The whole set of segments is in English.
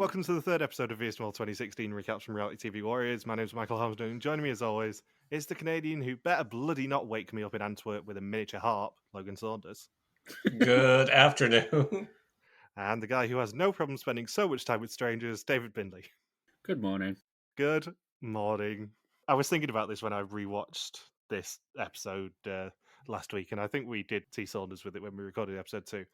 Welcome to the third episode of VSML 2016 Recaps from Reality TV Warriors. My name's Michael Harmsden, and joining me as always is the Canadian who better bloody not wake me up in Antwerp with a miniature harp, Logan Saunders. Good afternoon. And the guy who has no problem spending so much time with strangers, David Bindley. Good morning. Good morning. I was thinking about this when I rewatched this episode last week, and I think we did T. Saunders with it when we recorded episode 2.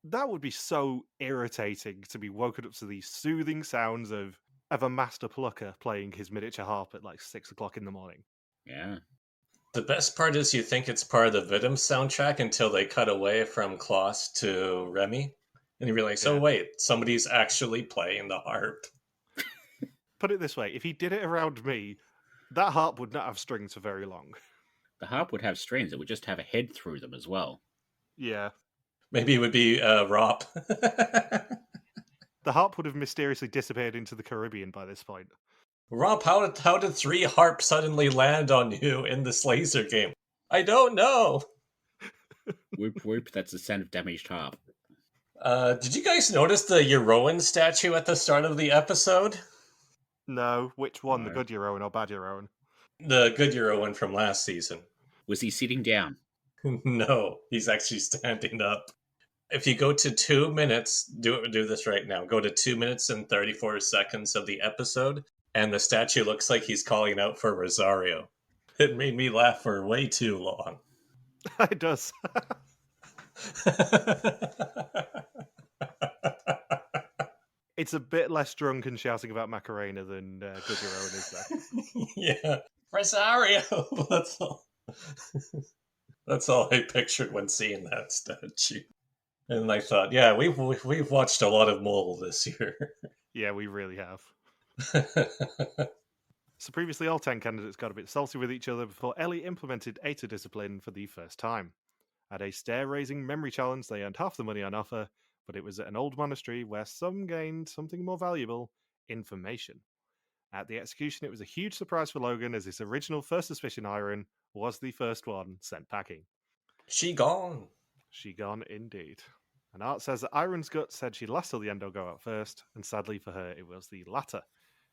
That would be so irritating to be woken up to the soothing sounds of a master plucker playing his miniature harp at like 6 o'clock in the morning. Yeah. The best part is you think it's part of the Vidum soundtrack until they cut away from Klaus to Remy. And you realize, oh wait, somebody's actually playing the harp. Put it this way, if he did it around me, that harp would not have strings for very long. The harp would have strings. It would just have a head through them as well. Yeah. Maybe it would be Rop. The harp would have mysteriously disappeared into the Caribbean by this point. Rob, how did 3 harps suddenly land on you in this laser game? I don't know. Whoop whoop, that's the sound of damaged harp. Did you guys notice the Euroan statue at the start of the episode? No, which one? No. The good Euroan or bad Euroan? The good Euroan from last season. Was he sitting down? No, he's actually standing up. If you go to 2 minutes, do this right now. Go to 2 minutes and 34 seconds of the episode, and the statue looks like he's calling out for Rosario. It made me laugh for way too long. It does. It's a bit less drunk and shouting about Macarena than good Euroan is there. Yeah, Rosario. That's all I pictured when seeing that statue. And I thought, yeah, we've watched a lot of Mole this year. Yeah, we really have. So previously, all 10 candidates got a bit salty with each other before Ellie implemented Eta discipline for the first time. At a stare-raising memory challenge, they earned half the money on offer, but it was at an old monastery where some gained something more valuable, information. At the execution, it was a huge surprise for Logan as his original first suspicion Iron was the first one sent packing. She gone. She gone indeed. And Art says that Iron's gut said she'd last till the Endo go out first, and sadly for her, it was the latter.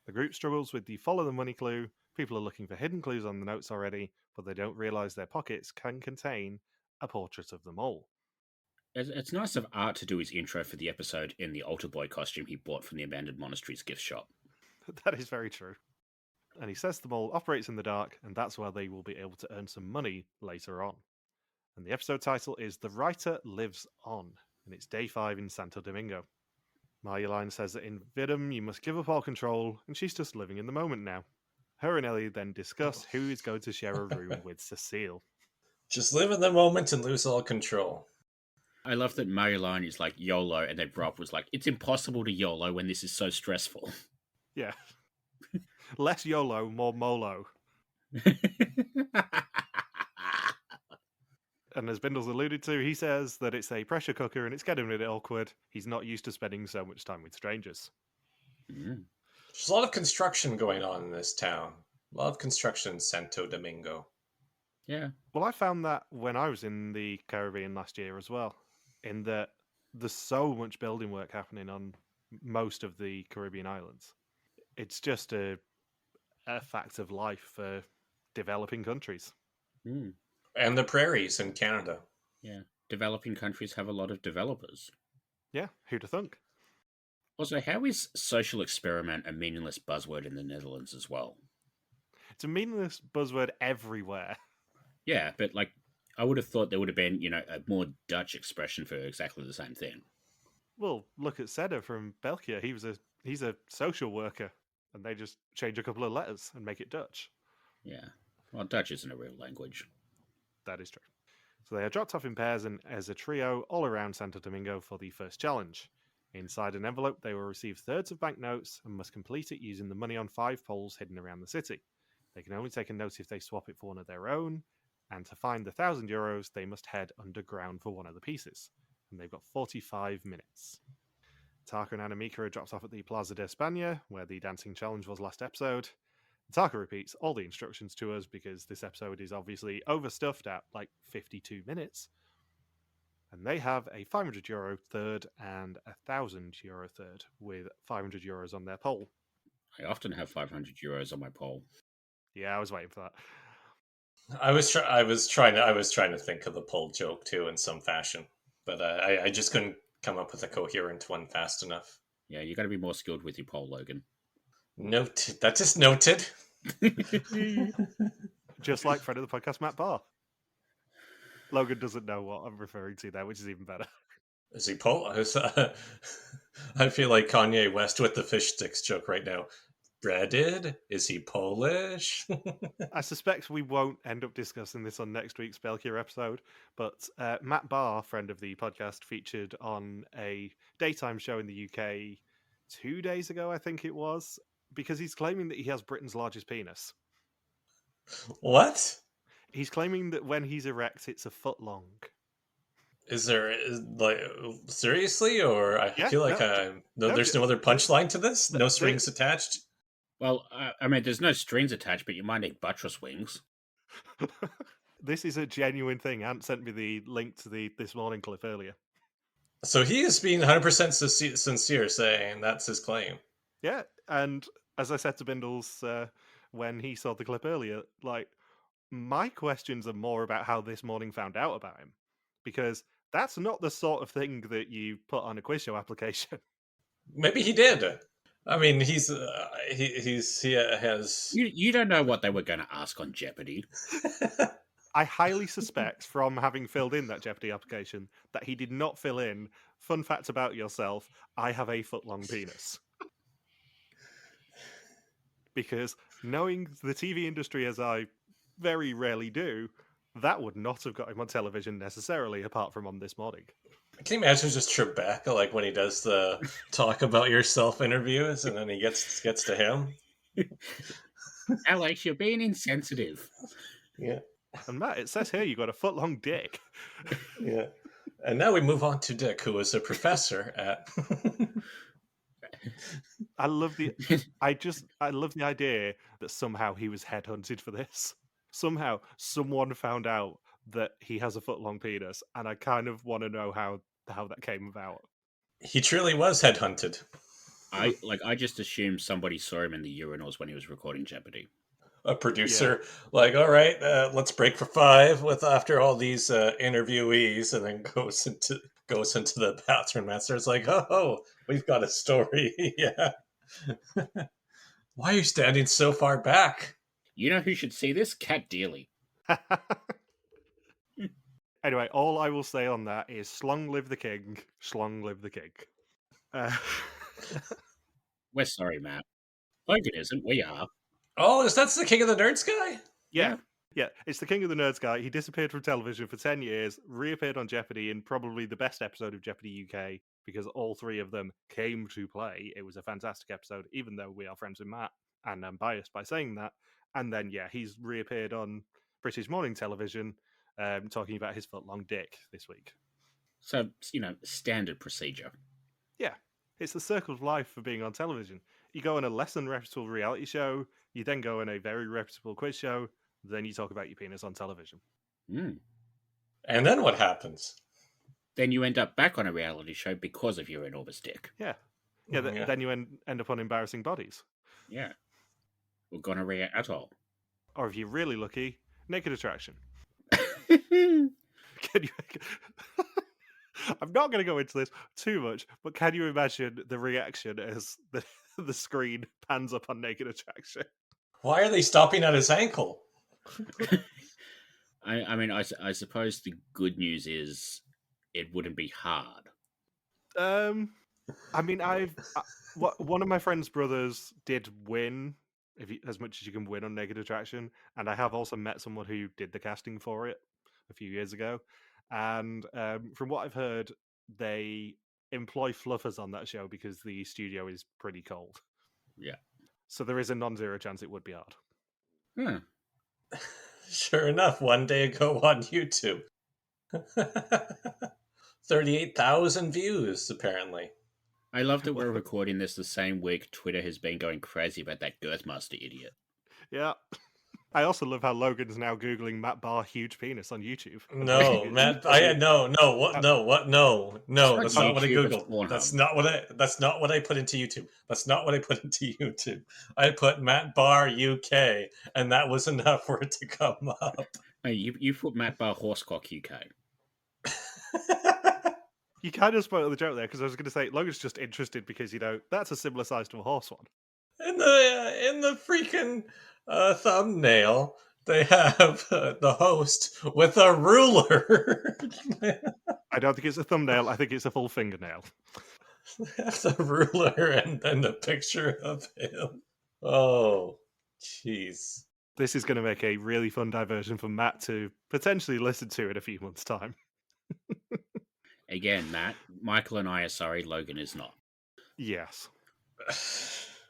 The group struggles with the follow the money clue. People are looking for hidden clues on the notes already, but they don't realise their pockets can contain a portrait of them all. It's nice of Art to do his intro for the episode in the altar boy costume he bought from the abandoned monastery's gift shop. That is very true. And he says the mole operates in the dark, and that's where they will be able to earn some money later on. And the episode title is The Writer Lives On, and it's day 5 in Santo Domingo. Marjolein says that in Vidum you must give up all control, and she's just living in the moment now. Her and Ellie then discuss who is going to share a room with Cecile. Just live in the moment and lose all control. I love that Marieke is like YOLO, and then Rob was like, it's impossible to YOLO when this is so stressful. Yeah. Less YOLO, more MOLO. And as Bindles alluded to, he says that it's a pressure cooker and it's getting a bit awkward. He's not used to spending so much time with strangers. Mm. There's a lot of construction going on in this town. A lot of construction in Santo Domingo. Yeah. Well, I found that when I was in the Caribbean last year as well, in that there's so much building work happening on most of the Caribbean islands. It's just a fact of life for developing countries. Mm. And the prairies in Canada. Yeah. Developing countries have a lot of developers. Yeah, who'd have thunk? Also, how is social experiment a meaningless buzzword in the Netherlands as well? It's a meaningless buzzword everywhere. Yeah, but like, I would have thought there would have been, a more Dutch expression for exactly the same thing. Well, look at Seda from Belgium. He's a social worker, and they just change a couple of letters and make it Dutch. Yeah. Well, Dutch isn't a real language. That is true. So they are dropped off in pairs and as a trio all around Santo Domingo for the first challenge. Inside an envelope, they will receive thirds of banknotes and must complete it using the money on 5 poles hidden around the city. They can only take a note if they swap it for one of their own, and to find the €1,000, they must head underground for one of the pieces. And they've got 45 minutes. Taka and Anamika are dropped off at the Plaza de España, where the dancing challenge was last episode. Taka repeats all the instructions to us because this episode is obviously overstuffed at like 52 minutes. And they have a €500 third and a €1,000 third, with €500 on their poll. I often have €500 on my poll. Yeah, I was waiting for that. I was trying to think of the poll joke too in some fashion, but I just couldn't come up with a coherent one fast enough. Yeah, you got to be more skilled with your poll, Logan. Noted. That is noted. Just like friend of the podcast, Matt Barr. Logan doesn't know what I'm referring to there, which is even better. Is he Polish? I feel like Kanye West with the fish sticks joke right now. Breaded? Is he Polish? I suspect we won't end up discussing this on next week's Spellcure episode, but Matt Barr, friend of the podcast, featured on a daytime show in the UK 2 days ago, I think it was, because he's claiming that he has Britain's largest penis. What? He's claiming that when he's erect, it's a foot long. Is there like seriously, or I Yeah, feel like there's no other punchline to this. No strings attached. Well, I mean, there's no strings attached, but you might need buttress wings. This is a genuine thing. Ant sent me the link to the This Morning clip earlier. So he is being 100% sincere, saying that's his claim. Yeah, and as I said to Bindles when he saw the clip earlier, like, my questions are more about how This Morning found out about him, because that's not the sort of thing that you put on a quiz show application. Maybe he did. I mean, he has. You don't know what they were going to ask on Jeopardy. I highly suspect, from having filled in that Jeopardy application, that he did not fill in, fun fact about yourself, I have a foot-long penis. Because knowing the TV industry as I very rarely do, that would not have got him on television necessarily, apart from on This Morning. Can you imagine just Trebek, like when he does the talk about yourself interviews, and then he gets to him? Alex, you're being insensitive. Yeah. And Matt, it says here you got a foot-long dick. Yeah. And now we move on to Dick, who is a professor at. I love the idea that somehow he was headhunted for this. Somehow someone found out that he has a foot-long penis, and I kind of want to know how that came about. He truly was headhunted. I just assumed somebody saw him in the urinals when he was recording Jeopardy. A producer, like, all right, let's break for 5 with after all these interviewees, and then goes into the bathroom. Master's like, oh, we've got a story. Yeah. Why are you standing so far back? You know who should see this? Cat Dealey. Anyway, all I will say on that is "Slong live the king, slong live the king." We're sorry, Matt. Logan isn't. We are. Oh, that's the King of the Nerds guy? Yeah, it's the King of the Nerds guy. He disappeared from television for 10 years, reappeared on Jeopardy in probably the best episode of Jeopardy UK, because all 3 of them came to play. It was a fantastic episode, even though we are friends with Matt, and I'm biased by saying that. And then, he's reappeared on British morning television, talking about his foot-long dick this week. So, standard procedure. Yeah, it's the circle of life for being on television. You go on a less than reputable reality show, you then go on a very reputable quiz show, then you talk about your penis on television. Mm. And then what happens? Then you end up back on a reality show because of your enormous dick. Yeah. Then you end up on Embarrassing Bodies. Yeah. Or gonorrhea at all. Or if you're really lucky, Naked Attraction. Hmm. Can you... I'm not going to go into this too much, but can you imagine the reaction as the screen pans up on Naked Attraction? Why are they stopping at his ankle? I mean, I suppose the good news is it wouldn't be hard. I mean, one of my friend's brothers did win, as much as you can win on Naked Attraction, and I have also met someone who did the casting for it a few years ago. And from what I've heard, they employ fluffers on that show because the studio is pretty cold. Yeah. So there is a non-zero chance it would be hard. Hmm. Sure enough, one day ago on YouTube. 38,000 views, apparently. I love that we're recording this the same week Twitter has been going crazy about that Girthmaster idiot. Yeah. I also love how Logan's now Googling Matt Barr huge penis on YouTube. No, Matt. No. That's not what I YouTube, it's googled. Pornhub. That's not what I put into YouTube. That's not what I put into YouTube. I put Matt Barr UK, and that was enough for it to come up. Hey, you put Matt Barr Horsecock UK. You kind of spoiled the joke there because I was going to say Logan's just interested because that's a similar size to a horse one. In the freaking thumbnail, they have the host with a ruler. I don't think it's a thumbnail. I think it's a full fingernail. That's a ruler and then the picture of him. Oh, jeez. This is going to make a really fun diversion for Matt to potentially listen to in a few months' time. Again, Matt, Michael and I are sorry, Logan is not. Yes.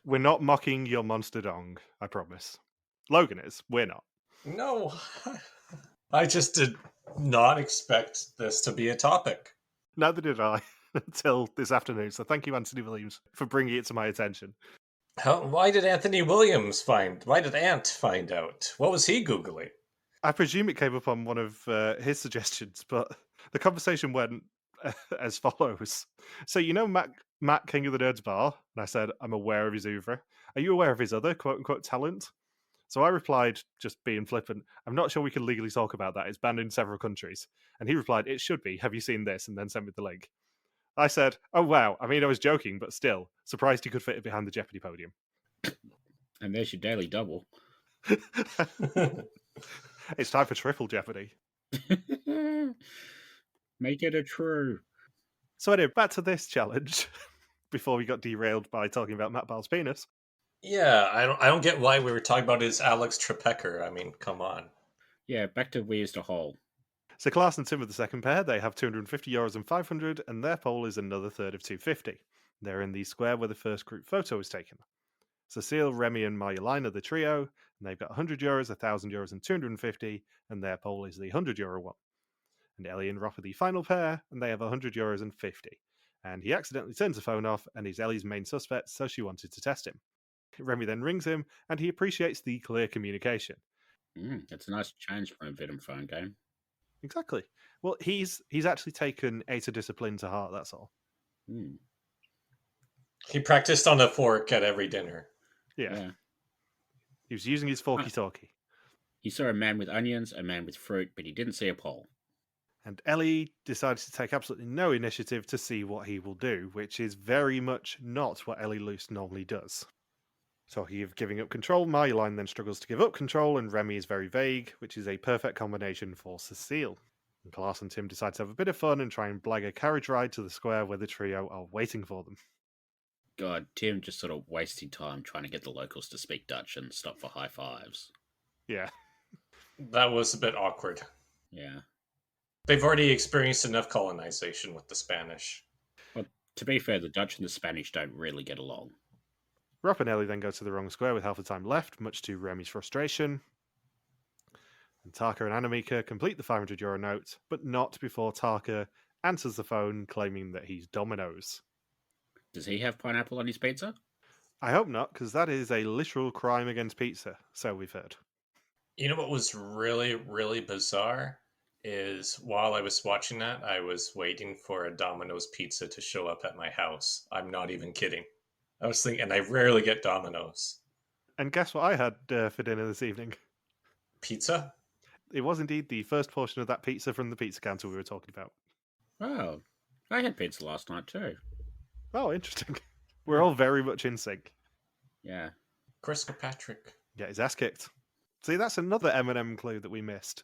We're not mocking your monster dong, I promise. Logan is. We're not. No. I just did not expect this to be a topic. Neither did I until this afternoon. So thank you, Anthony Williams, for bringing it to my attention. Why did Ant find out? What was he Googling? I presume it came up on one of his suggestions, but the conversation went as follows. So, Matt King of the Nerds Bar? And I said, I'm aware of his oeuvre. Are you aware of his other quote-unquote talent? So I replied, just being flippant, I'm not sure we can legally talk about that. It's banned in several countries. And he replied, it should be. Have you seen this? And then sent me the link. I said, oh, wow. I mean, I was joking, but still, surprised he could fit it behind the Jeopardy podium. And there's your daily double. It's time for triple Jeopardy. Make it a true. So anyway, back to this challenge before we got derailed by talking about Matt Barr's penis. Yeah, I don't get why we were talking about his Alex Trebek. I mean, come on. Yeah, back to Where's the Hole. So Klaas and Tim are the second pair. They have €250 and 500, and their pole is another third of 250. They're in the square where the first group photo was taken. Cecile, Remy, and Marjolein are the trio, and they've got €100, €1,000, and 250, and their pole is the €100 one. And Ellie and Rob are the final pair, and they have €100 and 50. And he accidentally turns the phone off, and he's Ellie's main suspect, so she wanted to test him. Remy then rings him, and he appreciates the clear communication. That's a nice change from a Venom phone game. Exactly. Well, he's actually taken Eta Discipline to heart, that's all. He practiced on a fork at every dinner. Yeah. He was using his forky-talkie. He saw a man with onions, a man with fruit, but he didn't see a pole. And Ellie decides to take absolutely no initiative to see what he will do, which is very much not what Ellie Luce normally does. So he is giving up control, Marjolein then struggles to give up control, and Remy is very vague, which is a perfect combination for Cecile. And Klaas and Tim decide to have a bit of fun and try and blag a carriage ride to the square where the trio are waiting for them. God, Tim just sort of wasting time trying to get the locals to speak Dutch and stop for high fives. Yeah. That was a bit awkward. Yeah. They've already experienced enough colonization with the Spanish. Well, to be fair, the Dutch and the Spanish don't really get along. Rob and Ellie then go to the wrong square with half the time left, much to Remy's frustration. And Tarka and Marieke complete the €500 note, but not before Tarka answers the phone claiming that he's Domino's. Does he have pineapple on his pizza? I hope not, because that is a literal crime against pizza, so we've heard. You know what was really, really bizarre? Is while I was watching that, I was waiting for a Domino's pizza to show up at my house. I'm not even kidding. I was thinking, and I rarely get Domino's. And guess what I had for dinner this evening? Pizza? It was indeed the first portion of that pizza from the pizza counter we were talking about. Oh, I had pizza last night too. Oh, interesting. We're all very much in sync. Yeah. Chris Kirkpatrick. Yeah, his ass kicked. See, that's another M&M clue that we missed.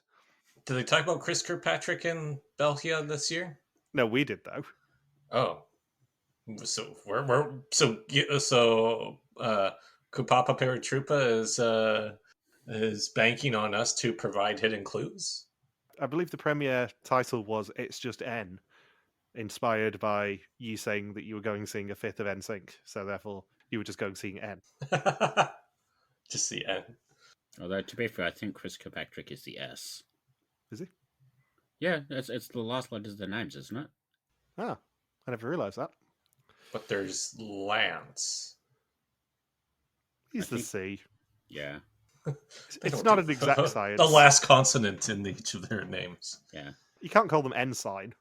Did they talk about Chris Kirkpatrick in Belgia this year? No, we did though. Oh, so Kupapa Paratrupa is banking on us to provide hidden clues. I believe the premiere title was "It's Just N," inspired by you saying that you were going seeing a fifth of NSYNC, so therefore you were just going seeing N. Just the N. Although to be fair, I think Chris Kirkpatrick is the S. Is he? Yeah, it's the last letters of the names, isn't it? Ah, I never realised that. But there's Lance. He's the C. Yeah. They It's don't not do an exact the science. last consonant in each of their names. Yeah. You can't call them ensign.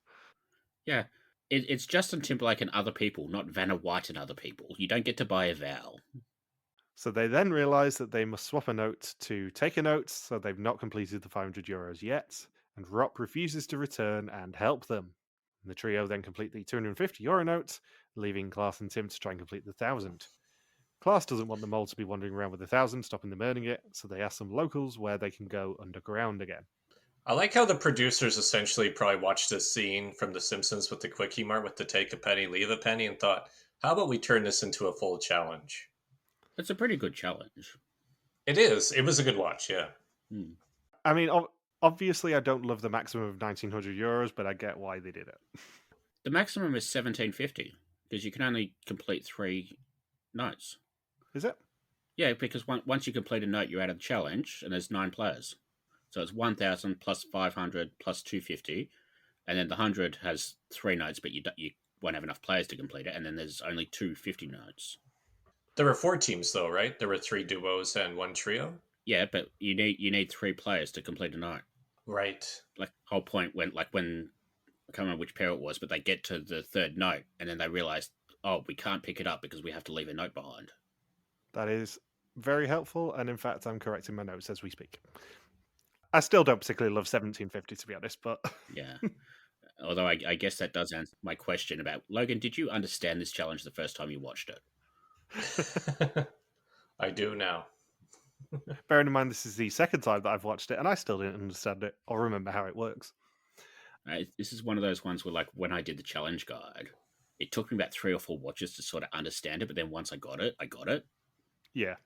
Yeah. It's Justin Timberlake and other people, not Vanna White and other people. You don't get to buy a vowel. So they then realise that they must swap a note to take a note, so they've not completed the €500 yet, and Rop refuses to return and help them. The trio then complete the €250 note, leaving Klaas and Tim to try and complete the 1,000. Klaas doesn't want the mole to be wandering around with 1,000, stopping them earning it, so they ask some locals where they can go underground again. I like how the producers essentially probably watched this scene from The Simpsons with the Quickie Mart with the take a penny, leave a penny, and thought, how about we turn this into a full challenge? It's a pretty good challenge. It is. It was a good watch, yeah. I mean, obviously I don't love the maximum of €1,900, but I get why they did it. The maximum is $1,750 because you can only complete 3 notes. Is it? Yeah, because once you complete a note, you're out of the challenge, and there's 9 players. So it's 1,000 plus 500 plus 250, and then the 100 has 3 notes, but you won't have enough players to complete it, and then there's only 250 notes. There were 4 teams, though, right? There were 3 duos and 1 trio. Yeah, but you need 3 players to complete a note. Right. Like whole point when I can't remember which pair it was, but they get to the 3rd note, and then they realize, oh, we can't pick it up because we have to leave a note behind. That is very helpful, and in fact, I'm correcting my notes as we speak. I still don't particularly love 1750, to be honest, but... Yeah. Although I guess that does answer my question about... Logan, did you understand this challenge the first time you watched it? I do now. Bearing in mind this is the second time that I've watched it, and I still didn't understand it or remember how it works. This is one of those ones where, like, when I did the challenge guide, it took me about 3 or 4 watches to sort of understand it, but then once I got it, I got it. Yeah.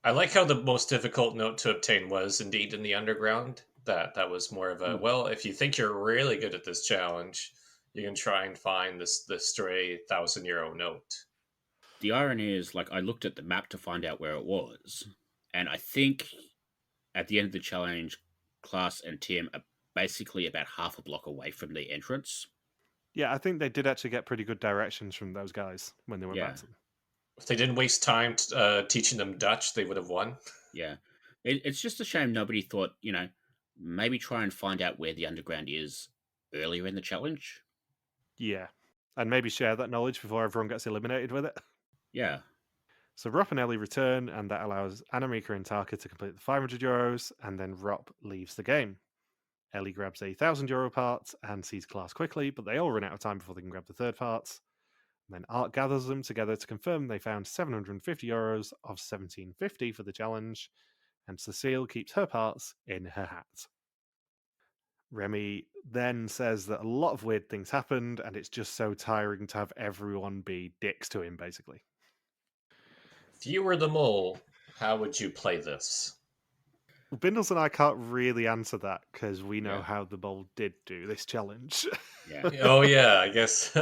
I like how the most difficult note to obtain was indeed in the underground. That was more of a, well, if you think you're really good at this challenge, you can try and find this stray €1,000 note. The irony is, like, I looked at the map to find out where it was, and I think at the end of the challenge, Klaas and Tim are basically about half a block away from the entrance. Yeah, I think they did actually get pretty good directions from those guys when they went back to them. If they didn't waste time teaching them Dutch, they would have won. Yeah. It's just a shame nobody thought, maybe try and find out where the underground is earlier in the challenge. Yeah. And maybe share that knowledge before everyone gets eliminated with it. Yeah. So Rop and Ellie return, and that allows Marieke and Taka to complete the €500, and then Rop leaves the game. Ellie grabs a €1,000 part and sees Klaas quickly, but they all run out of time before they can grab the third part. And then Art gathers them together to confirm they found €750 of 1750 for the challenge, and Cecile keeps her parts in her hat. Remy then says that a lot of weird things happened, and it's just so tiring to have everyone be dicks to him, basically. If you were the mole, how would you play this? Well, Bindles and I can't really answer that because we know how the mole did do this challenge. Yeah. Oh, yeah, I guess.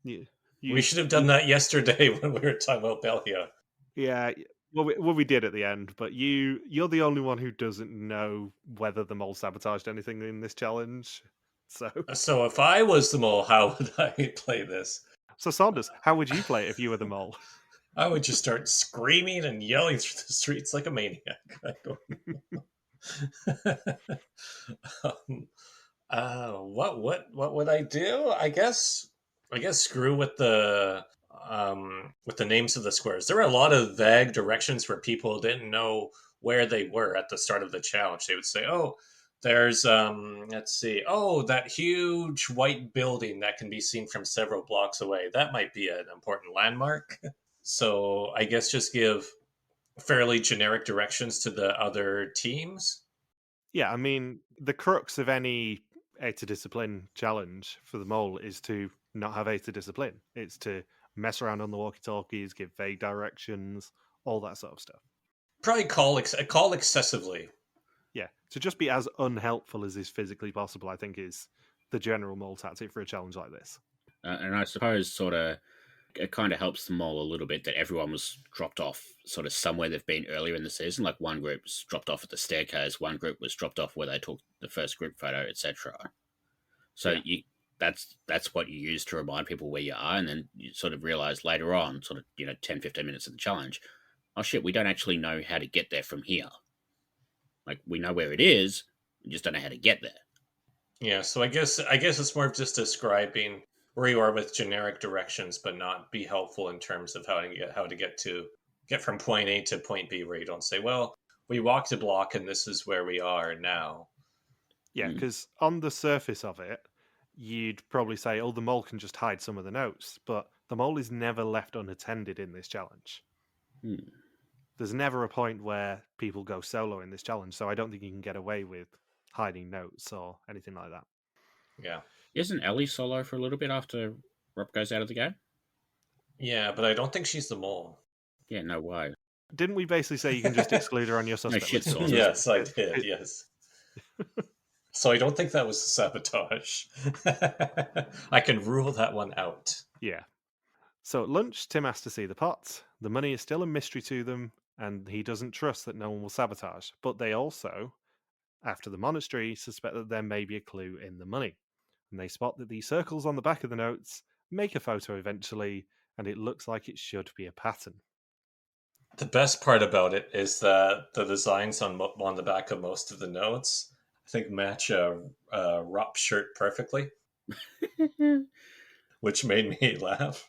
We should have done that yesterday when we were talking about Belgia. Yeah, well, we did at the end, but you're the only one who doesn't know whether the mole sabotaged anything in this challenge. So if I was the mole, how would I play this? So Saunders, how would you play it if you were the mole? I would just start screaming and yelling through the streets like a maniac. I don't know. What would I do? I guess screw with the names of the squares. There were a lot of vague directions where people didn't know where they were at the start of the challenge. They would say, "Oh, there's let's see. Oh, that huge white building that can be seen from several blocks away. That might be an important landmark." So I guess just give fairly generic directions to the other teams. Yeah, I mean, the crux of any A to Discipline challenge for the mole is to not have A to Discipline. It's to mess around on the walkie-talkies, give vague directions, all that sort of stuff. Probably call excessively. Yeah, to just be as unhelpful as is physically possible, I think, is the general mole tactic for a challenge like this. And I suppose sort of it kind of helps the mole a little bit that everyone was dropped off sort of somewhere they've been earlier in the season. Like one group was dropped off at the staircase, one group was dropped off where they took the first group photo, etc. So that's what you use to remind people where you are, and then you sort of realize later on, sort of 10, 15 minutes of the challenge, oh shit, we don't actually know how to get there from here. Like, we know where it is, we just don't know how to get there. Yeah, so I guess it's more of just describing where you are with generic directions, but not be helpful in terms of how to get from point A to point B, where you don't say, well, we walked a block and this is where we are now. Yeah, because on the surface of it, you'd probably say, oh, the mole can just hide some of the notes, but the mole is never left unattended in this challenge. There's never a point where people go solo in this challenge, so I don't think you can get away with hiding notes or anything like that. Yeah. Isn't Ellie solo for a little bit after Rob goes out of the game? Yeah, but I don't think she's the mole. Yeah, no way. Didn't we basically say you can just exclude her on your suspect shit list? sauce. Yes, I did, yes. So I don't think that was sabotage. I can rule that one out. Yeah. So at lunch, Tim asks to see the pot. The money is still a mystery to them, and he doesn't trust that no one will sabotage. But they also, after the monastery, suspect that there may be a clue in the money. And they spot that the circles on the back of the notes make a photo eventually, and it looks like it should be a pattern. The best part about it is that the designs on the back of most of the notes, I think, match a Rop shirt perfectly, which made me laugh.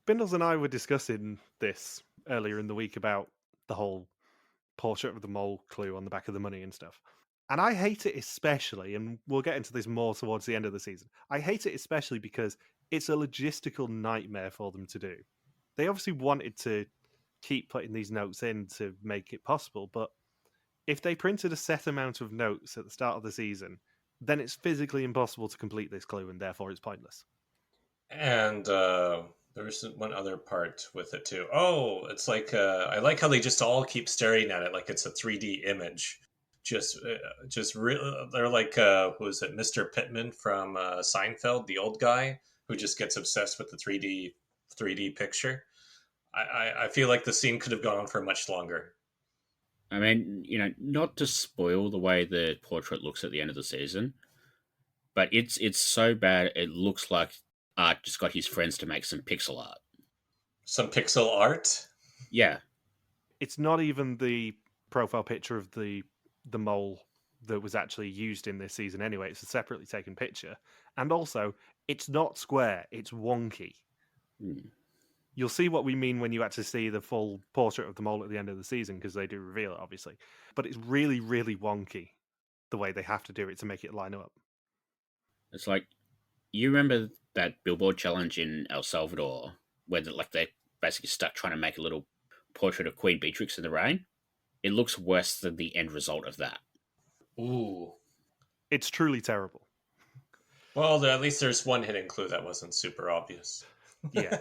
Bindles and I were discussing this earlier in the week about the whole portrait of the mole clue on the back of the money and stuff. And I hate it especially, and we'll get into this more towards the end of the season. I hate it especially because it's a logistical nightmare for them to do. They obviously wanted to keep putting these notes in to make it possible, but if they printed a set amount of notes at the start of the season, then it's physically impossible to complete this clue, and therefore it's pointless. And there's one other part with it too. Oh, it's like I like how they just all keep staring at it like it's a 3D image. They're like who is it, Mr. Pittman from Seinfeld, the old guy who just gets obsessed with the 3D picture. I feel like the scene could have gone on for much longer. I mean, not to spoil the way the portrait looks at the end of the season, but it's so bad it looks like Art just got his friends to make some pixel art. Some pixel art? Yeah. It's not even the profile picture of the mole that was actually used in this season anyway. It's a separately taken picture. And also, it's not square, it's wonky. You'll see what we mean when you actually see the full portrait of the mole at the end of the season, because they do reveal it, obviously. But it's really, really wonky, the way they have to do it to make it line up. It's like, you remember that billboard challenge in El Salvador, where they basically stuck trying to make a little portrait of Queen Beatrix in the rain? It looks worse than the end result of that. Ooh. It's truly terrible. Well, at least there's one hidden clue that wasn't super obvious. Yeah.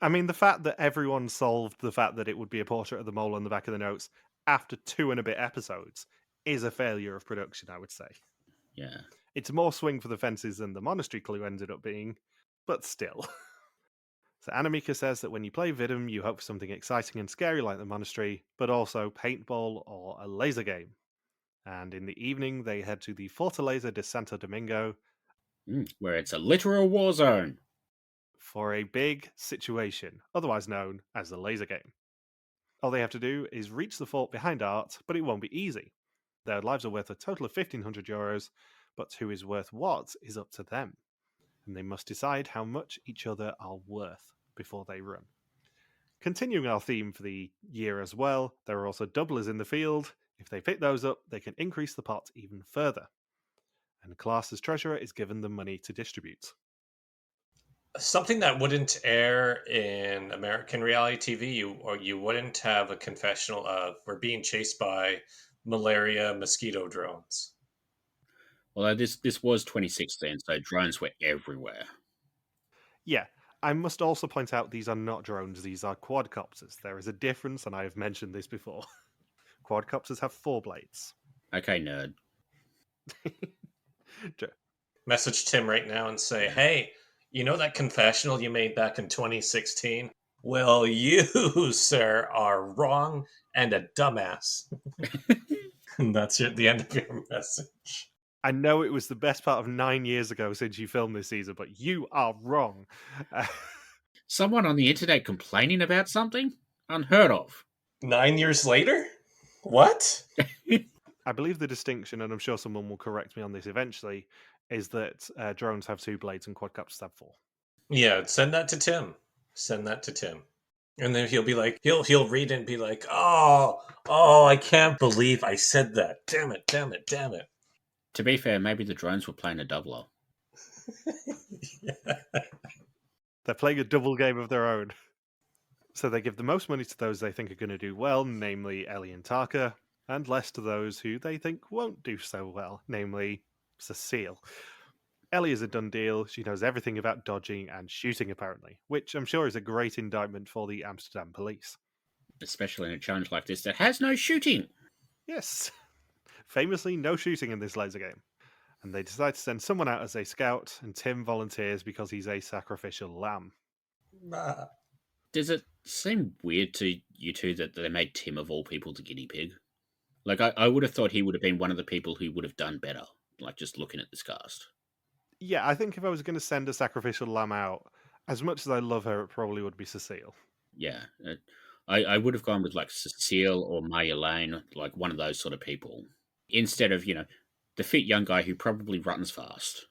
I mean, the fact that everyone solved the fact that it would be a portrait of the mole on the back of the notes after 2 and a bit episodes is a failure of production, I would say. Yeah. It's more swing for the fences than the monastery clue ended up being, but still. So Marieke says that when you play Vidum, you hope for something exciting and scary like the monastery, but also paintball or a laser game. And in the evening, they head to the Fortaleza de Santo Domingo, where it's a literal war zone, for a big situation, otherwise known as the laser game. All they have to do is reach the fort behind Art, but it won't be easy. Their lives are worth a total of €1,500, but who is worth what is up to them. And they must decide how much each other are worth before they run. Continuing our theme for the year as well, there are also doublers in the field. If they pick those up, they can increase the pot even further. And class as treasurer is given the money to distribute. Something that wouldn't air in American reality TV, you wouldn't have a confessional of we're being chased by malaria mosquito drones. Although this was 2016, so drones were everywhere. Yeah, I must also point out these are not drones, these are quadcopters. There is a difference, and I have mentioned this before. Quadcopters have 4 blades. Okay, nerd. Message Tim right now and say, hey, you know that confessional you made back in 2016? Well, you, sir, are wrong and a dumbass. And that's the end of your message. I know it was the best part of 9 years ago since you filmed this season, but you are wrong. Someone on the internet complaining about something? Unheard of. 9 years later? What? I believe the distinction, and I'm sure someone will correct me on this eventually, is that drones have 2 blades and quadcopters have 4. Yeah, send that to Tim. Send that to Tim. And then he'll be like, he'll read it and be like, oh, I can't believe I said that. Damn it. To be fair, maybe the drones were playing a doubler. Yeah. They're playing a double game of their own. So they give the most money to those they think are going to do well, namely Ellie and Taka, and less to those who they think won't do so well, namely Cecile. Ellie is a done deal. She knows everything about dodging and shooting, apparently, which I'm sure is a great indictment for the Amsterdam police. Especially in a challenge like this that has no shooting. Yes. Famously, no shooting in this laser game. And they decide to send someone out as a scout, and Tim volunteers because he's a sacrificial lamb. Does it seem weird to you two that they made Tim, of all people, the guinea pig? Like, I would have thought he would have been one of the people who would have done better, like, just looking at this cast. Yeah, I think if I was going to send a sacrificial lamb out, as much as I love her, it probably would be Cecile. Yeah. I would have gone with, like, Cecile or Marjolaine, like, one of those sort of people. Instead of, the fit young guy who probably runs fast.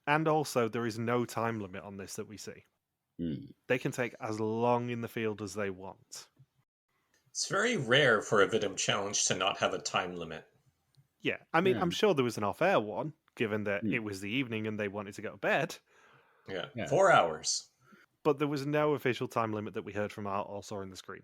And also, there is no time limit on this that we see. They can take as long in the field as they want. It's very rare for a Vidum challenge to not have a time limit. Yeah, I mean, I'm sure there was an off-air one, given that it was the evening and they wanted to go to bed. Yeah. 4 hours. But there was no official time limit that we heard from or saw in the screen.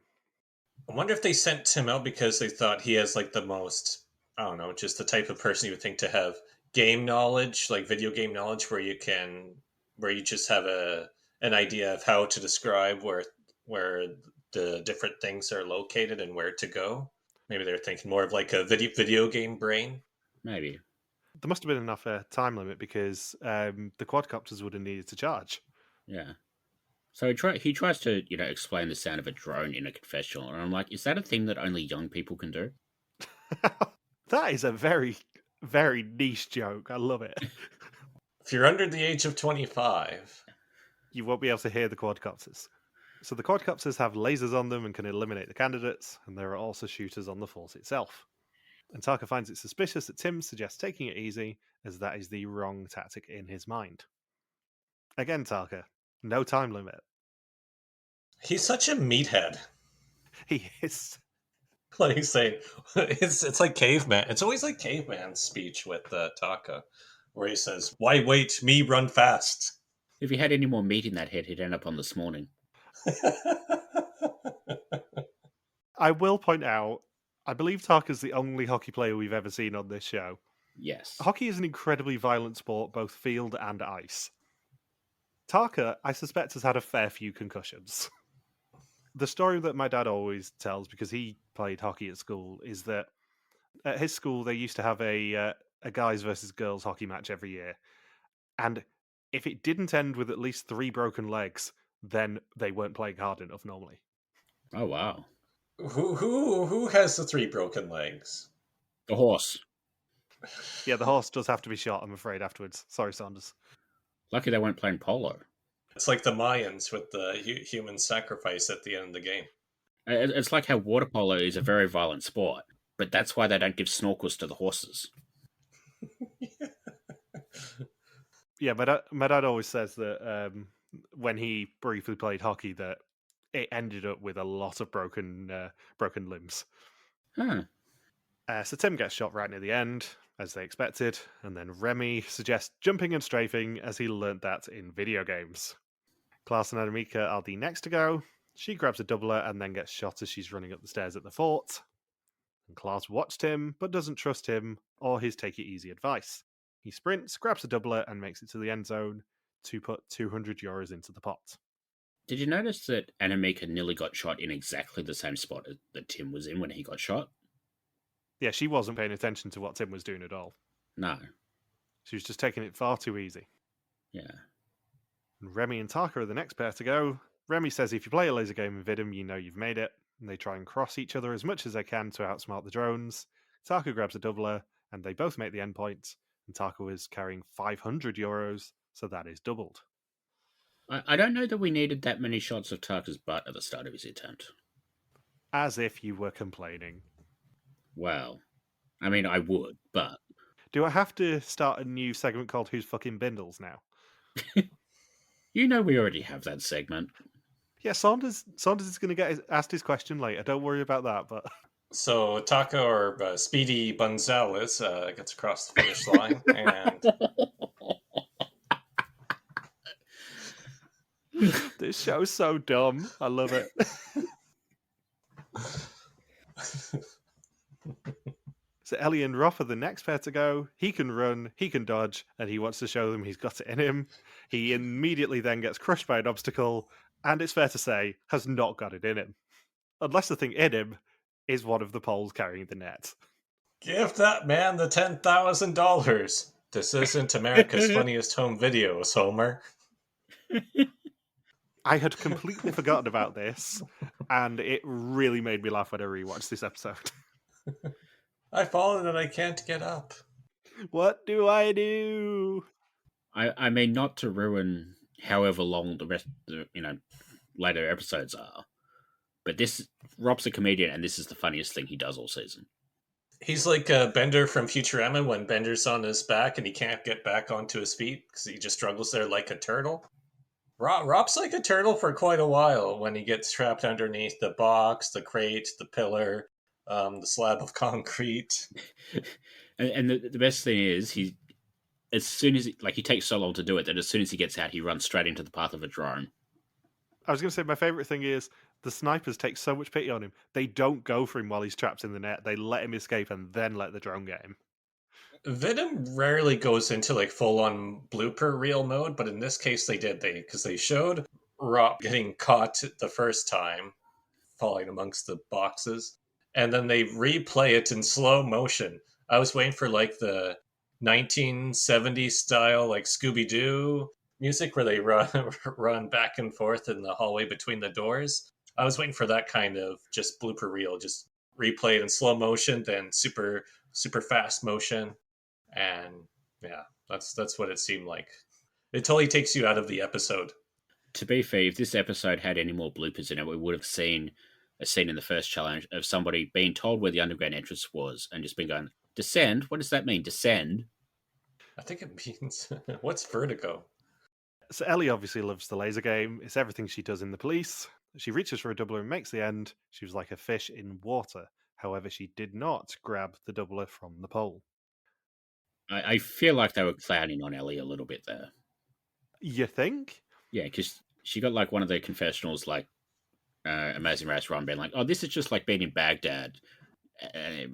I wonder if they sent Tim out because they thought he has, like, the most, I don't know, just the type of person you would think to have game knowledge, like video game knowledge, where you just have an idea of how to describe where the different things are located and where to go. Maybe they're thinking more of like a video game brain. Maybe. There must have been enough time limit because the quadcopters would have needed to charge. Yeah. So he tries to, explain the sound of a drone in a confessional, and I'm like, is that a thing that only young people can do? That is a very, very niche joke. I love it. If you're under the age of 25, you won't be able to hear the quadcopters. So the quadcopters have lasers on them and can eliminate the candidates, and there are also shooters on the force itself. And Taka finds it suspicious that Tim suggests taking it easy, as that is the wrong tactic in his mind. Again, Taka, no time limit. He's such a meathead. He is. Like he's saying, it's like caveman. It's always like caveman's speech with Taka, where he says, "Why wait? Me run fast." If he had any more meat in that head, he'd end up on This Morning. I will point out, I believe Taka's the only hockey player we've ever seen on this show. Yes. Hockey is an incredibly violent sport, both field and ice. Taka, I suspect, has had a fair few concussions. The story that my dad always tells, because he played hockey at school, is that at his school they used to have a guys versus girls hockey match every year. And if it didn't end with at least 3 broken legs, then they weren't playing hard enough normally. Oh, wow. Who has the 3 broken legs? The horse. Yeah, the horse does have to be shot, I'm afraid, afterwards. Sorry, Saunders. Lucky they weren't playing polo. It's like the Mayans with the human sacrifice at the end of the game. It's like how water polo is a very violent sport, but that's why they don't give snorkels to the horses. Yeah, my dad always says that when he briefly played hockey, that it ended up with a lot of broken limbs. Huh. So Tim gets shot right near the end, as they expected, and then Remy suggests jumping and strafing, as he learnt that in video games. Klaas and Marieke are the next to go. She grabs a doubler and then gets shot as she's running up the stairs at the fort. And Klaas watched him, but doesn't trust him or his take-it-easy advice. He sprints, grabs a doubler, and makes it to the end zone to put €200 into the pot. Did you notice that Marieke nearly got shot in exactly the same spot that Tim was in when he got shot? Yeah, she wasn't paying attention to what Tim was doing at all. No. She was just taking it far too easy. Yeah. And Remy and Taka are the next pair to go. Remy says if you play a laser game in Vidum, you know you've made it. And they try and cross each other as much as they can to outsmart the drones. Taka grabs a doubler, and they both make the endpoint. And Taka was carrying €500, so that is doubled. I don't know that we needed that many shots of Taka's butt at the start of his attempt. As if you were complaining. Well, I mean, I would, but Do I have to start a new segment called Who's Fucking Bindles now? you know we already have that segment. Yeah, Saunders is going to get asked his question later. Don't worry about that. But So Taka or Speedy Gonzalez gets across the finish line, and this show's so dumb. I love it. So Ellie and Roth are the next pair to go. He can run, he can dodge, and he wants to show them he's got it in him. He immediately then gets crushed by an obstacle, and it's fair to say, has not got it in him. Unless the thing in him is one of the poles carrying the net. give that man the $10,000. This isn't America's Funniest Home Videos, Homer. I had completely forgotten about this, and it really made me laugh when I rewatched this episode. I've fallen and I can't get up. What do I do? I mean, not to ruin however long the rest, later episodes are, but Rob's a comedian, and this is the funniest thing he does all season. He's like Bender from Futurama when Bender's on his back and he can't get back onto his feet because he just struggles there like a turtle. Rob's like a turtle for quite a while when he gets trapped underneath the box, the crate, the pillar, the slab of concrete. And the best thing is, as soon as he takes so long to do it that as soon as he gets out, he runs straight into the path of a drone. I was going to say my favourite thing is the snipers take so much pity on him. They don't go for him while he's trapped in the net. They let him escape and then let the drone get him. Venom rarely goes into like full-on blooper reel mode, but in this case they did. Because they showed Rob getting caught the first time, falling amongst the boxes, and then they replay it in slow motion. I was waiting for like the 1970s style, like Scooby-Doo music where they run back and forth in the hallway between the doors. I was waiting for that kind of just blooper reel, just replayed in slow motion, then super fast motion, and yeah, that's what it seemed like. It totally takes you out of the episode. To be fair, if this episode had any more bloopers in it, we would have seen a scene in the first challenge of somebody being told where the underground entrance was and just been going, descend? What does that mean, descend? I think it means, what's vertigo? So Ellie obviously loves the laser game. It's everything she does in the police. She reaches for a doubler and makes the end. She was like a fish in water. However, she did not grab the doubler from the pole. I feel like they were clowning on Ellie a little bit there. You think? Yeah, because she got like one of the confessionals, like Amazing Race Ron being like, oh, this is just like being in Baghdad,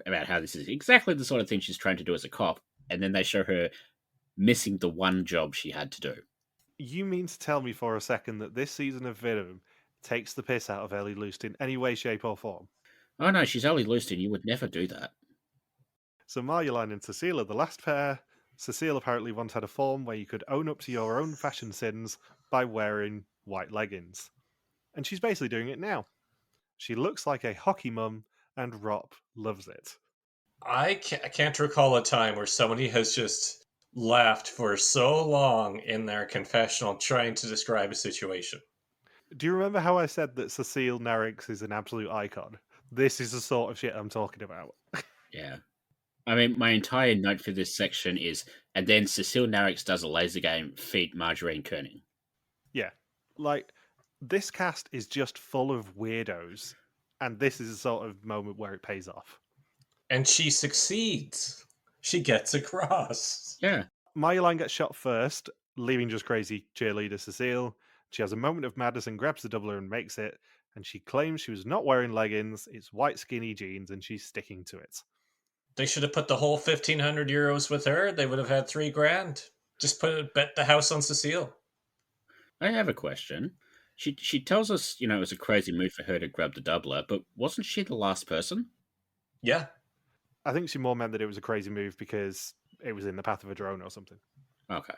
about how this is exactly the sort of thing she's trying to do as a cop. And then they show her missing the one job she had to do. You mean to tell me for a second that this season of Venom takes the piss out of Ellie Lust in any way, shape, or form? Oh no, she's Ellie Lustin. You would never do that. So Marjolaine and Cecile are the last pair. Cecile apparently once had a form where you could own up to your own fashion sins by wearing white leggings. And she's basically doing it now. She looks like a hockey mum, and Rob loves it. I can't recall a time where somebody has just laughed for so long in their confessional trying to describe a situation. Do you remember how I said that Cecile Narix is an absolute icon? This is the sort of shit I'm talking about. Yeah. I mean, my entire note for this section is, and then Cecile Narix does a laser game, feat Margarine Koenig. Yeah. Like, this cast is just full of weirdos, and this is a sort of moment where it pays off. And she succeeds. She gets across. Yeah. Marjolaine gets shot first, leaving just crazy cheerleader Cecile. She has a moment of madness and grabs the doubler and makes it, and she claims she was not wearing leggings, it's white skinny jeans, and she's sticking to it. They should have put the whole 1,500 euros with her. They would have had $3,000. Just bet the house on Cecile. I have a question. She tells us, it was a crazy move for her to grab the doubler, but wasn't she the last person? Yeah. I think she more meant that it was a crazy move because it was in the path of a drone or something. Okay.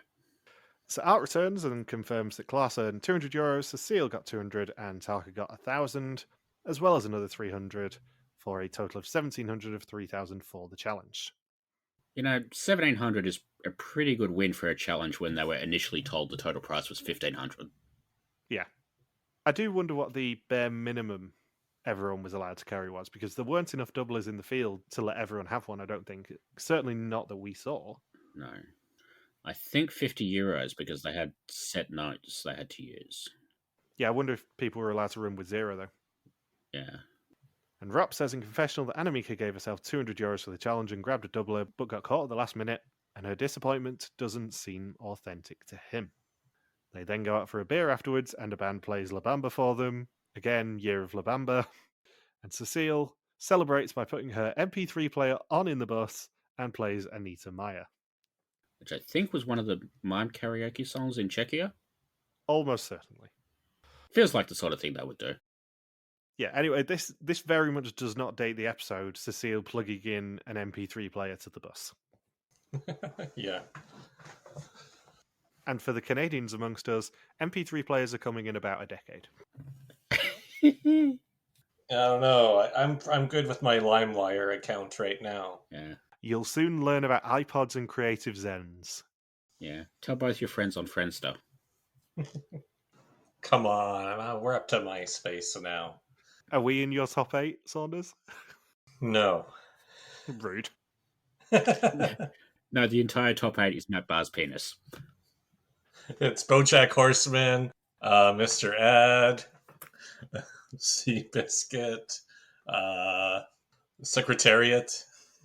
So Art returns and confirms that Klaas earned €200, Cecile got 200, and Taka got 1,000, as well as another 300, for a total of 1,700 of 3,000 for the challenge. 1,700 is a pretty good win for a challenge when they were initially told the total price was 1,500. Yeah. I do wonder what the bare minimum everyone was allowed to carry was, because there weren't enough doublers in the field to let everyone have one, I don't think. Certainly not that we saw. No. I think €50 because they had set notes they had to use. Yeah, I wonder if people were allowed to run with 0, though. Yeah. And Rop says in confessional that Marieke gave herself €200 for the challenge and grabbed a doubler, but got caught at the last minute, and her disappointment doesn't seem authentic to him. They then go out for a beer afterwards, and a band plays La Bamba for them. Again, Year of La Bamba. And Cecile celebrates by putting her MP3 player on in the bus and plays Anita Maya. Which I think was one of the mime karaoke songs in Czechia. Almost certainly. Feels like the sort of thing they would do. Yeah, anyway, this very much does not date the episode, Cecile plugging in an MP3 player to the bus. Yeah. And for the Canadians amongst us, MP3 players are coming in about a decade. I don't know. I'm good with my LimeWire account right now. Yeah. You'll soon learn about iPods and creative Zens. Yeah. Tell both your friends on Friendster. Come on, we're up to MySpace now. Are we in your top 8, Saunders? No. Rude. No, the entire top 8 is Matt Barr's penis. It's BoJack Horseman, Mr. Ed, Seabiscuit, Secretariat.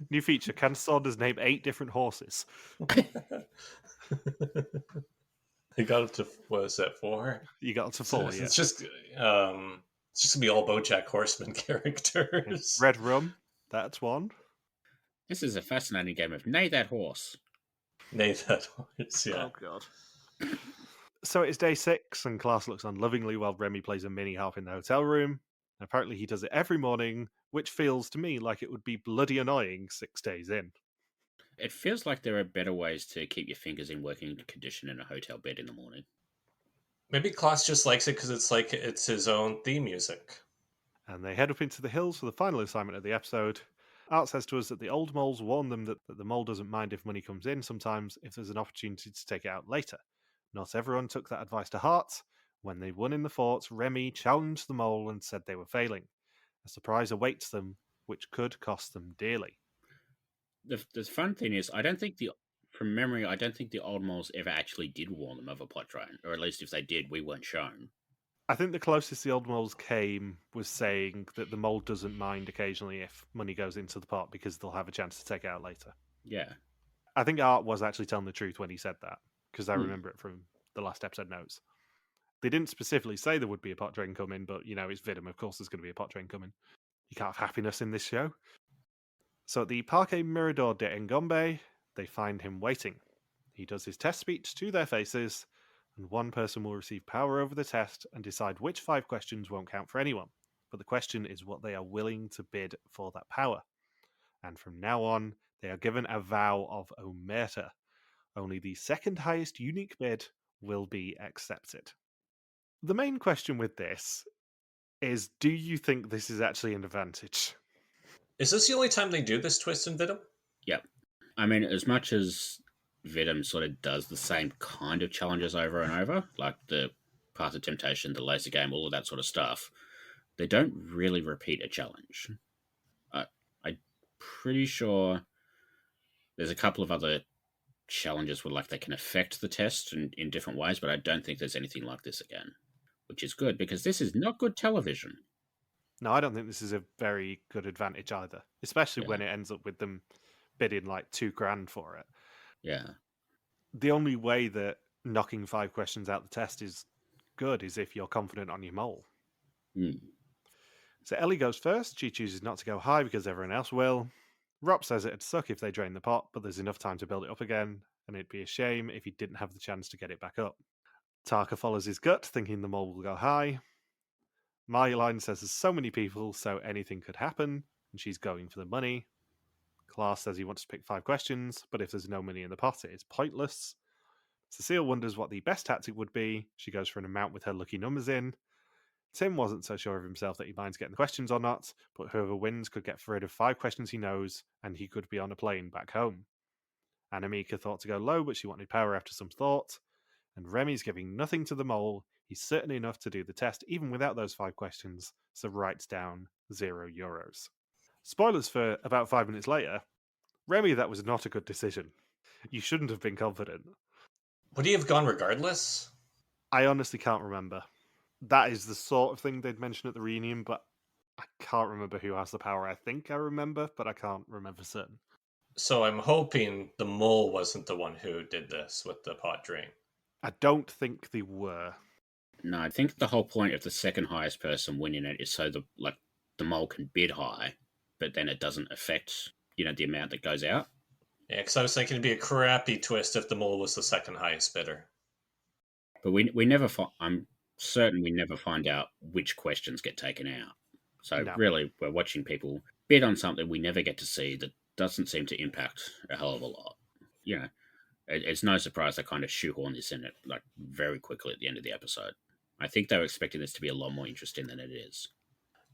New feature, can Saunders name 8 different horses? He got up to, what is that, 4? You got up to 4, yeah. It's just gonna be all BoJack Horseman characters. Red Rum, that's one. This is a fascinating game of Nay That Horse. Nay That Horse, yeah. Oh, God. So it's day 6, and class looks on lovingly while Remy plays a mini harp in the hotel room. Apparently he does it every morning, which feels to me like it would be bloody annoying 6 days in. It feels like there are better ways to keep your fingers in working condition in a hotel bed in the morning. Maybe Klaus just likes it because it's his own theme music. And they head up into the hills for the final assignment of the episode. Art says to us that the old moles warn them that the mole doesn't mind if money comes in sometimes if there's an opportunity to take it out later. Not everyone took that advice to heart. When they won in the fort, Remy challenged the mole and said they were failing. A surprise awaits them, which could cost them dearly. The fun thing is, from memory, I don't think the old moles ever actually did warn them of a plot train, or at least if they did, we weren't shown. I think the closest the old moles came was saying that the mole doesn't mind occasionally if money goes into the pot because they'll have a chance to take it out later. Yeah. I think Art was actually telling the truth when he said that, because I remember it from the last episode notes. They didn't specifically say there would be a pot train coming, but, it's Vidum, of course there's going to be a pot train coming. You can't have happiness in this show. So at the Parque Mirador de Engombe, they find him waiting. He does his test speech to their faces, and one person will receive power over the test and decide which 5 questions won't count for anyone. But the question is what they are willing to bid for that power. And from now on, they are given a vow of omerta. Only the second highest unique bid will be accepted. The main question with this is, do you think this is actually an advantage? Is this the only time they do this twist in Vidum? Yep. I mean, as much as Vidum sort of does the same kind of challenges over and over, like the Path of Temptation, the laser game, all of that sort of stuff, they don't really repeat a challenge. I'm pretty sure there's a couple of other challenges where they can affect the test in different ways, but I don't think there's anything like this again, which is good because this is not good television. No, I don't think this is a very good advantage either, especially when it ends up with them bidding $2,000 for it. Yeah. The only way that knocking 5 questions out the test is good is if you're confident on your mole. So Ellie goes first. She chooses not to go high because everyone else will. Rob says it'd suck if they drain the pot, but there's enough time to build it up again, and it'd be a shame if he didn't have the chance to get it back up. Tarka follows his gut, thinking the mole will go high. Marjolein says there's so many people, so anything could happen, and she's going for the money. Klaas says he wants to pick 5 questions, but if there's no money in the pot, it is pointless. Cecile wonders what the best tactic would be. She goes for an amount with her lucky numbers in. Tim wasn't so sure of himself that he minds getting the questions or not, but whoever wins could get rid of 5 questions he knows, and he could be on a plane back home. Marieke thought to go low, but she wanted power after some thought. And Remy's giving nothing to the mole. He's certain enough to do the test even without those 5 questions, so writes down €0. Spoilers for about 5 minutes later. Remy, that was not a good decision. You shouldn't have been confident. Would he have gone regardless? I honestly can't remember. That is the sort of thing they'd mention at the reunion, but I can't remember who has the power. I think I remember, but I can't remember certain. So I'm hoping the mole wasn't the one who did this with the pot drain. I don't think they were. No, I think the whole point of the second highest person winning it is so the mole can bid high, but then it doesn't affect the amount that goes out. Yeah, because I was thinking it'd be a crappy twist if the mole was the second highest bidder. But we never. I'm certain we never find out which questions get taken out. So No. really, we're watching people bid on something we never get to see that doesn't seem to impact a hell of a lot. It's no surprise they kind of shoehorn this in it like very quickly at the end of the episode. I think they were expecting this to be a lot more interesting than it is.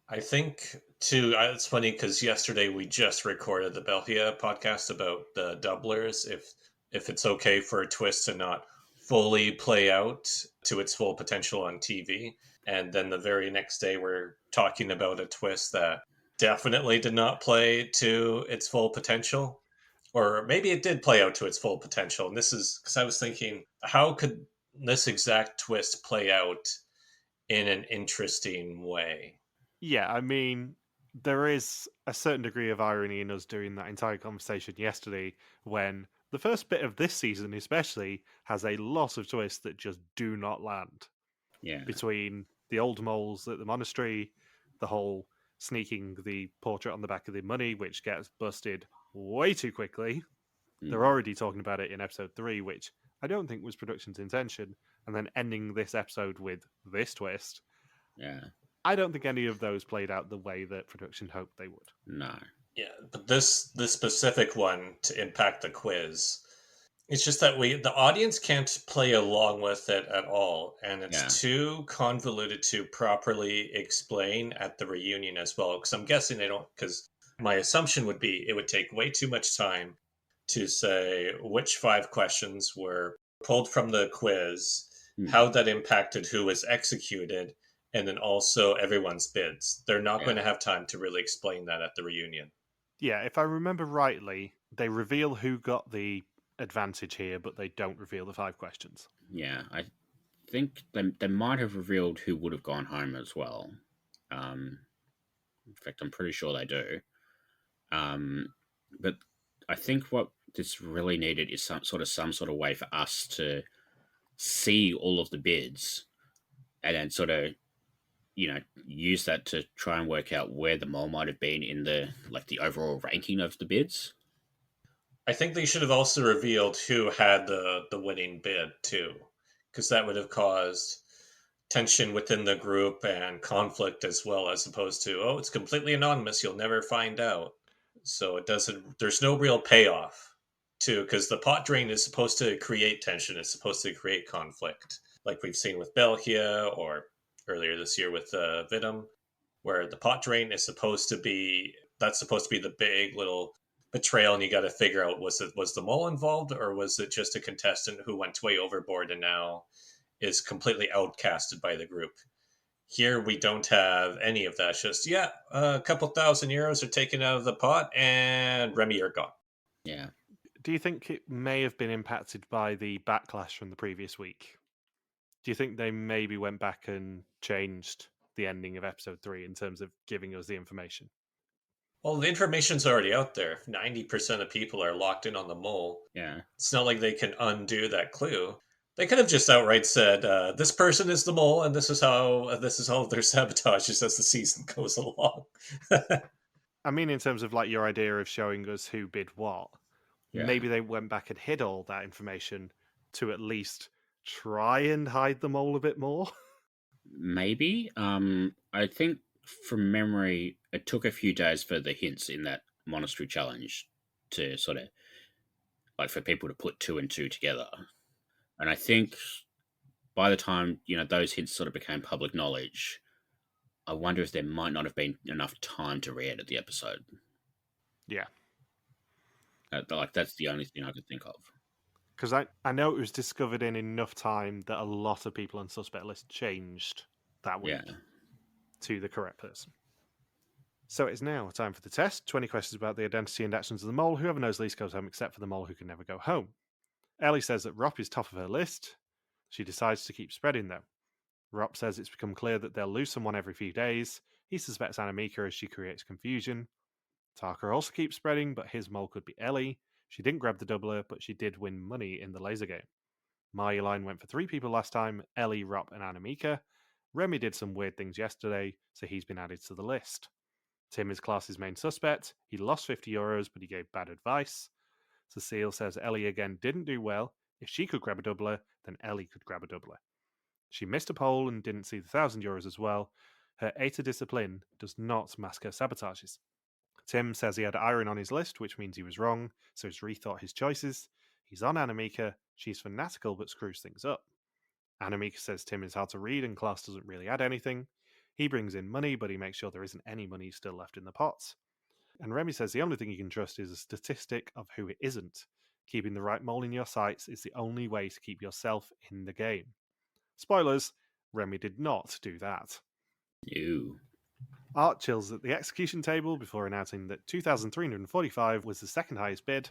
I think, too, it's funny because yesterday we just recorded the Belgia podcast about the doublers. If it's okay for a twist to not fully play out to its full potential on TV. And then the very next day we're talking about a twist that definitely did not play to its full potential. Or maybe it did play out to its full potential. And this is because I was thinking, how could this exact twist play out in an interesting way? Yeah, I mean, there is a certain degree of irony in us doing that entire conversation yesterday when the first bit of this season especially has a lot of twists that just do not land. Yeah. Between the old moles at the monastery, the whole sneaking the portrait on the back of the money, which gets busted way too quickly. They're already talking about it in episode 3, which I don't think was production's intention, and then ending this episode with this twist. Yeah. I don't think any of those played out the way that production hoped they would. No. Yeah, but this specific one to impact the quiz, it's just that the audience can't play along with it at all, and it's too convoluted to properly explain at the reunion as well. Because I'm guessing they don't. Because my assumption would be it would take way too much time to say which 5 questions were pulled from the quiz, how that impacted who was executed, and then also everyone's bids. They're not going to have time to really explain that at the reunion. Yeah, if I remember rightly, they reveal who got the advantage here, but they don't reveal the 5 questions. Yeah, I think they might have revealed who would have gone home as well. In fact, I'm pretty sure they do. But I think what this really needed is some sort of way for us to see all of the bids and then sort of use that to try and work out where the mole might have been in the overall ranking of the bids. I think they should have also revealed who had the winning bid too, because that would have caused tension within the group and conflict as well, as opposed to, it's completely anonymous, you'll never find out. So there's no real payoff to, because the pot drain is supposed to create tension, it's supposed to create conflict, like we've seen with Belgia or earlier this year with Vidum, where the pot drain is supposed to be the big little betrayal, and you got to figure out was the mole involved, or was it just a contestant who went way overboard and now is completely outcasted by the group. Here we don't have any of that. It's just a couple €1,000 are taken out of the pot and Remy are gone. Yeah. Do you think it may have been impacted by the backlash from the previous week? Do you think they maybe went back and changed the ending of episode 3 in terms of giving us the information? Well, the information's already out there. 90% of people are locked in on the mole. Yeah. It's not like they can undo that clue. They could have just outright said, this person is the mole, and this is how their sabotage is as the season goes along. I mean, in terms of your idea of showing us who bid what, maybe they went back and hid all that information to at least try and hide the mole a bit more. Maybe. I think from memory, it took a few days for the hints in that monastery challenge to sort of for people to put 2 and 2 together. And I think by the time, those hints sort of became public knowledge, I wonder if there might not have been enough time to re-edit the episode. Yeah. That's the only thing I could think of. Because I know it was discovered in enough time that a lot of people on suspect list changed that week to the correct person. So it's now time for the test. 20 questions about the identity and actions of the mole. Whoever knows least goes home, except for the mole who can never go home. Ellie says that Rop is top of her list. She decides to keep spreading, though. Rop says it's become clear that they'll lose someone every few days. He suspects Marieke as she creates confusion. Tarka also keeps spreading, but his mole could be Ellie. She didn't grab the doubler, but she did win money in the laser game. Marjolein went for 3 people last time, Ellie, Rop, and Marieke. Remy did some weird things yesterday, so he's been added to the list. Tim is class's main suspect. He lost €50, but he gave bad advice. Cecile says Ellie again didn't do well. If she could grab a doubler, then Ellie could grab a doubler. She missed a poll and didn't see the €1,000 as well. Her A to discipline does not mask her sabotages. Tim says he had iron on his list, which means he was wrong, so he's rethought his choices. He's on Marieke. She's fanatical but screws things up. Marieke says Tim is hard to read and class doesn't really add anything. He brings in money, but he makes sure there isn't any money still left in the pot. And Remy says the only thing you can trust is a statistic of who it isn't. Keeping the right mole in your sights is the only way to keep yourself in the game. Spoilers, Remy did not do that. Ew. Art chills at the execution table before announcing that 2,345 was the second highest bid,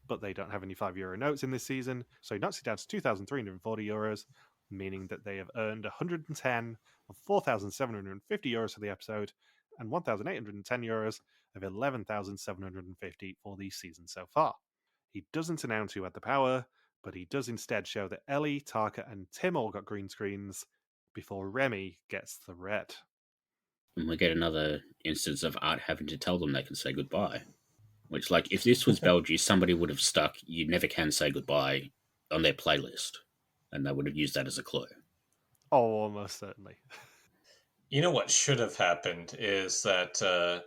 but they don't have any €5 notes in this season, so he knocks it down to €2,340, meaning that they have earned 110 of €4,750 for the episode and €1,810 of €11,750 for the season so far. He doesn't announce who had the power, but he does instead show that Ellie, Tarka, and Tim all got green screens before Remy gets the red. And we get another instance of Art having to tell them they can say goodbye. Which, like, if this was Belgium, somebody would have stuck "you never can say goodbye" on their playlist, and they would have used that as a clue. Oh, almost certainly. You know what should have happened is that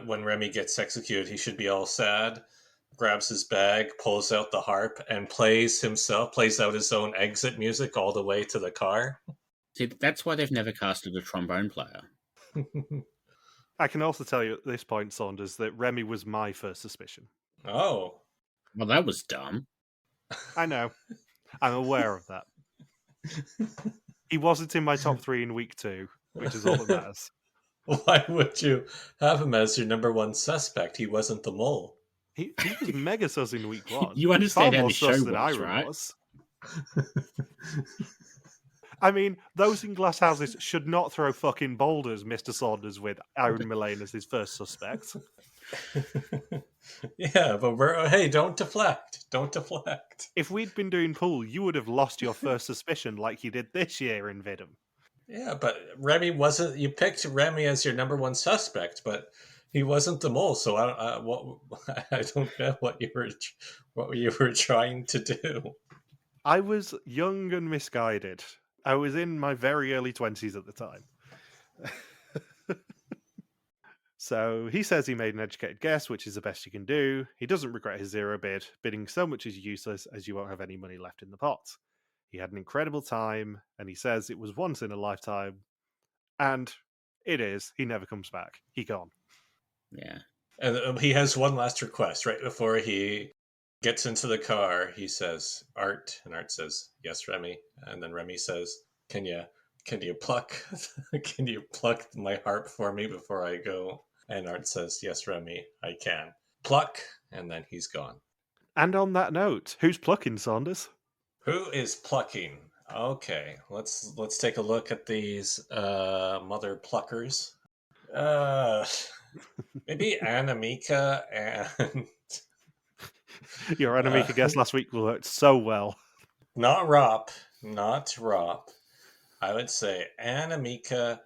when Remy gets executed, he should be all sad, grabs his bag, pulls out the harp, and plays out his own exit music all the way to the car. See, that's why they've never casted a trombone player. I can also tell you at this point, Saunders, that Remy was my first suspicion. Oh. Well, that was dumb. I know. I'm aware of that. He wasn't in my top 3 in week 2, which is all that matters. Why would you have him as your number 1 suspect? He wasn't the mole. He was mega sus in week 1. You understand how more the show sus than works, Iron right? was. I mean, those in glass houses should not throw fucking boulders, Mr. Saunders, with Aaron Mullane as his first suspect. Yeah, but hey, don't deflect. Don't deflect. If we'd been doing pool, you would have lost your first suspicion like you did this year in Vidum. Yeah, but Remy wasn't. You picked Remy as your number 1 suspect, but he wasn't the mole. So I don't know what you were trying to do. I was young and misguided. I was in my very early 20s at the time. So he says he made an educated guess, which is the best you can do. He doesn't regret his 0 bid. Bidding so much is useless as you won't have any money left in the pot. He had an incredible time, and he says it was once in a lifetime. And it is. He never comes back. He gone. Yeah. And he has one last request right before he gets into the car. He says, "Art," and Art says, "Yes, Remy." And then Remy says, "Can you pluck can you pluck my harp for me before I go?" And Art says, "Yes, Remy, I can." Pluck, and then he's gone. And on that note, who's plucking, Saunders? Who is plucking? Okay, let's take a look at these mother pluckers. Maybe Marieke and Your Marieke guess last week worked so well. Not Rop. I would say Marieke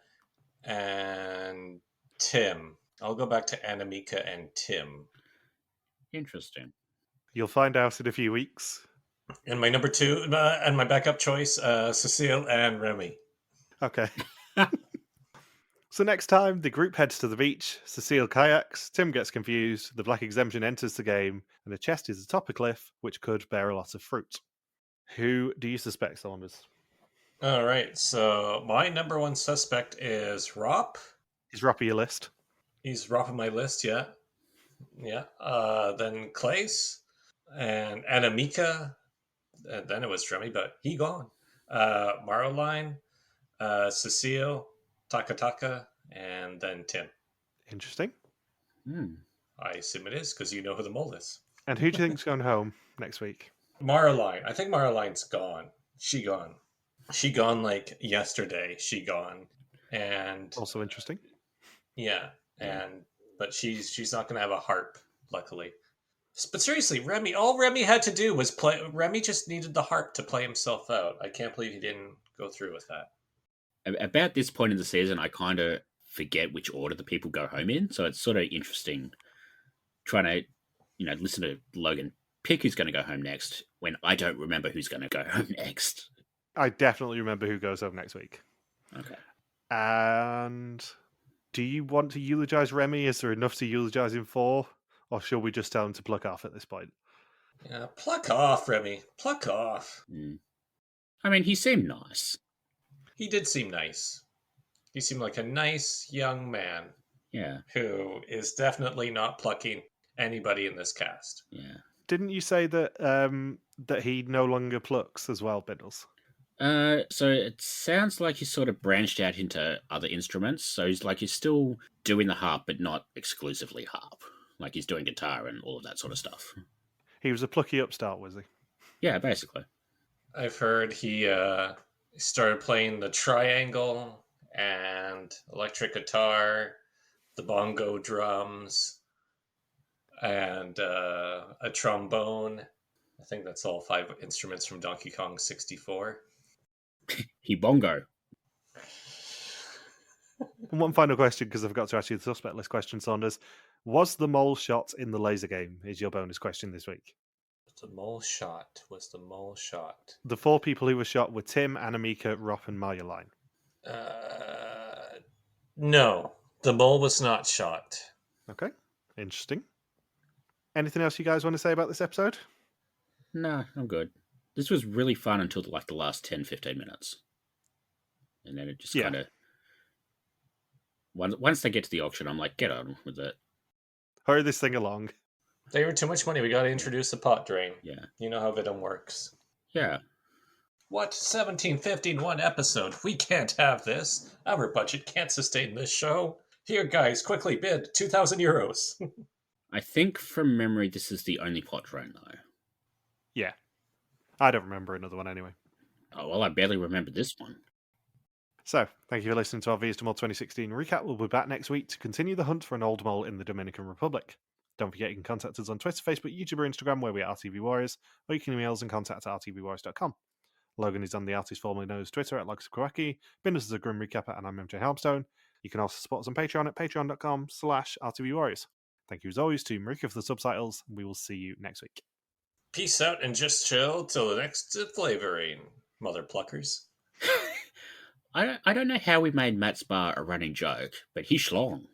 and Tim. I'll go back to Marieke and Tim. Interesting. You'll find out in a few weeks. And my number 2 and my backup choice, Cecile and Remy. Okay. So next time, the group heads to the beach. Cecile kayaks, Tim gets confused, the black exemption enters the game, and the chest is atop a cliff, which could bear a lot of fruit. Who do you suspect, Saunders? All right, so my number 1 suspect is Rop. Is Rop on your list? He's Rop on my list, yeah. Yeah. Then Clace and Marieke then it was Remy, but he gone. Maroline, Cecile, Taka, and then Tim. Interesting. I assume it is, because you know who the mole is. And who do you think's going home next week? Maroline. I think Maroline's gone. She gone. She gone like yesterday. She gone. And Also interesting. yeah, but she's not going to have a harp, luckily. But seriously, Remy, all Remy had to do was play. Remy just needed the harp to play himself out. I can't believe he didn't go through with that. About this point in the season, I kind of forget which order the people go home in, so it's sort of interesting trying to, listen to Logan pick who's going to go home next when I don't remember who's going to go home next. I definitely remember who goes home next week. Okay. And do you want to eulogize Remy? Is there enough to eulogize him for? Or should we just tell him to pluck off at this point? Yeah, pluck off, Remy. Pluck off. I mean, he seemed nice. He did seem nice. He seemed like a nice young man. Yeah. Who is definitely not plucking anybody in this cast. Yeah. Didn't you say that that he no longer plucks as well, Bindles? So it sounds like he's sort of branched out into other instruments. So he's still doing the harp, but not exclusively harp. Like he's doing guitar and all of that sort of stuff. He was a plucky upstart, was he? Yeah, basically. I've heard he started playing the triangle and electric guitar, the bongo drums, and a trombone. I think that's all 5 instruments from Donkey Kong 64. He bongo. And one final question, because I've got to ask you the suspect list question, Saunders. Was the mole shot in the laser game? Is your bonus question this week. The mole shot. Was the mole shot? The 4 people who were shot were Tim, Marieke, Rop, and Maryline. No. The mole was not shot. Okay. Interesting. Anything else you guys want to say about this episode? No, I'm good. This was really fun until the last 10-15 minutes. And then it just kind of... Once they get to the auction, I'm like, get on with it. Hurry this thing along. They were too much money. We got to introduce a pot drain. Yeah. You know how Vidum works. Yeah. What? 17.50 in one episode? We can't have this. Our budget can't sustain this show. Here, guys, quickly bid 2,000 euros. I think from memory, this is the only pot drain, though. Yeah. I don't remember another one anyway. Oh, well, I barely remember this one. So, thank you for listening to our V's to Mole 2016 recap. We'll be back next week to continue the hunt for an old mole in the Dominican Republic. Don't forget you can contact us on Twitter, Facebook, YouTube, or Instagram, where we are RTV Warriors, or you can email us and contact at rtvwarriors.com. Logan is on the artist formerly known as Twitter at Logskwaki. Bindles is a Grim Recapper, and I'm MJ Harmstone. You can also support us on Patreon at patreon.com/rtvwarriors. Thank you as always to Marieke for the subtitles, and we will see you next week. Peace out and just chill till the next flavoring, mother pluckers. I don't know how we made Matt's bar a running joke, but he's schlong.